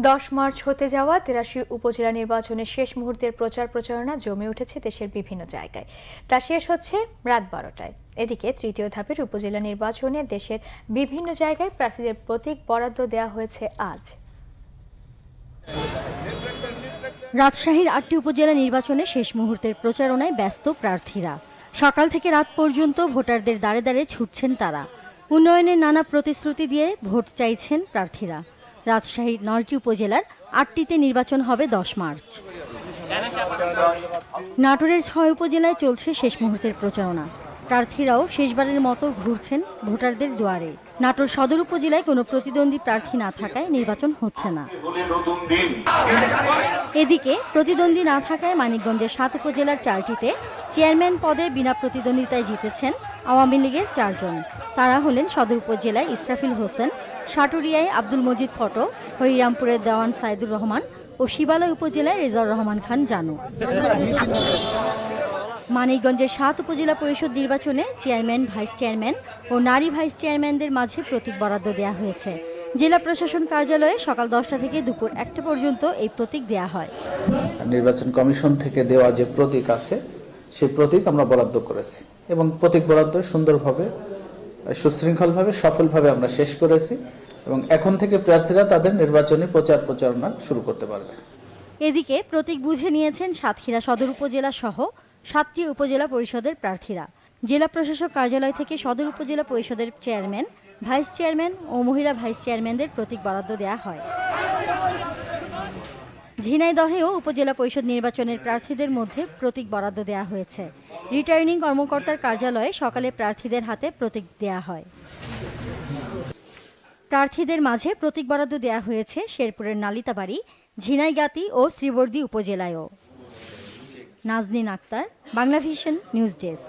10 March হতে যাওয়া ৮৩ উপজেলা নির্বাচনের শেষ মুহূর্তের প্রচার প্রচারণা জমে উঠেছে দেশের বিভিন্ন জায়গায়। তা শেষ হচ্ছে রাত 12টায়। এদিকে তৃতীয় ধাপের উপজেলা নির্বাচনে দেশের বিভিন্ন জায়গায় প্রার্থীদের প্রতীক বরাদ্দ দেওয়া হয়েছে আজ। রাজশাহীর ৮টি উপজেলা নির্বাচনে শেষ মুহূর্তের প্রচারণায় ব্যস্ত প্রার্থীরা। সকাল থেকে রাত পর্যন্ত ভোটারদের দাঁড়ে দাঁড়ে ছুটছেন তারা। উন্নয়নের নানা প্রতিশ্রুতি দিয়ে ভোট চাইছেন প্রার্থীরা। রাজশাহীর ৯টি উপজেলার ৮টিতে নির্বাচন হবে 10 মার্চ। নাটোরের ৬ উপজেলায় চলছে শেষ মুহূর্তের প্রচারণা। প্রার্থীরাও শেষবারের মতো ঘুরছেন ভোটারদের দুয়ারে। নাটোর সদর উপজেলায় কোনো প্রতিদ্বন্দ্বী প্রার্থী না থাকায় নির্বাচন হচ্ছে না। এদিকে প্রতিদ্বন্দ্বী না থাকায় মানিকগঞ্জের ৭ উপজেলার 4টিতে চেয়ারম্যান পদে বিনা প্রতিদ্বন্দ্বিতায় জিতেছেন আওয়ামী লীগের 4 জন। তারা হলেন সদর উপজেলায় ইসরাফিল হোসেন, সাটুরিয়ায় আব্দুল মজিদ ফটো, হরিরামপুরের দেওয়ান সাইদুর রহমান ও শিবালয় উপজেলায় রেজাউর রহমান খান জানু। মানিকগঞ্জের 7 উপজেলা পরিষদ নির্বাচনে চেয়ারম্যান, ভাইস চেয়ারম্যান ও নারী ভাইস চেয়ারম্যানদের মাঝে প্রতীক বরাদ্দ দেওয়া হয়েছে। জেলা প্রশাসন কার্যালয়ে সকাল 10টা থেকে দুপুর 1টা পর্যন্ত এই প্রতীক দেওয়া হয়। নির্বাচন কমিশন থেকে দেওয়া যে প্রতীক আছে সেই প্রতীক আমরা বরাদ্দ করেছি এবং প্রতীক বরাদ্দ সুন্দরভাবে, সুশৃঙ্খলভাবে, সফলভাবে আমরা শেষ করেছি এবং এখন থেকে প্রার্থীরা তাদের নির্বাচনী প্রচারণা শুরু করতে পারবে। এদিকে প্রতীক বুঝে নিয়েছেন সাতক্ষীরা সদর উপজেলা সহ 7টি উপজেলা পরিষদের প্রার্থীরা। জেলা প্রশাসক কার্যালয় থেকে সদর উপজেলা পরিষদের চেয়ারম্যান, ভাইস চেয়ারম্যান ও মহিলা ভাইস চেয়ারম্যানদের প্রতীক বরাদ্দ দেওয়া হয়। ঝিনাইদহেও উপজেলা পরিষদ নির্বাচনের প্রার্থীদের মধ্যে প্রতীক বরাদ্দ দেওয়া হয়েছে। রিটার্নিং কর্মকর্তার কার্যালয়ে সকালে প্রার্থীদের হাতে প্রতীক দেওয়া হয়। প্রার্থীদের মাঝে প্রতীক বরাদ্দ দেওয়া হয়েছে শেরপুরের নালিতাবাড়ি, ঝিনাইগাতি ও শ্রীবর্দী উপজেলায়ও। Naznin Akter, Bangla vision news desk.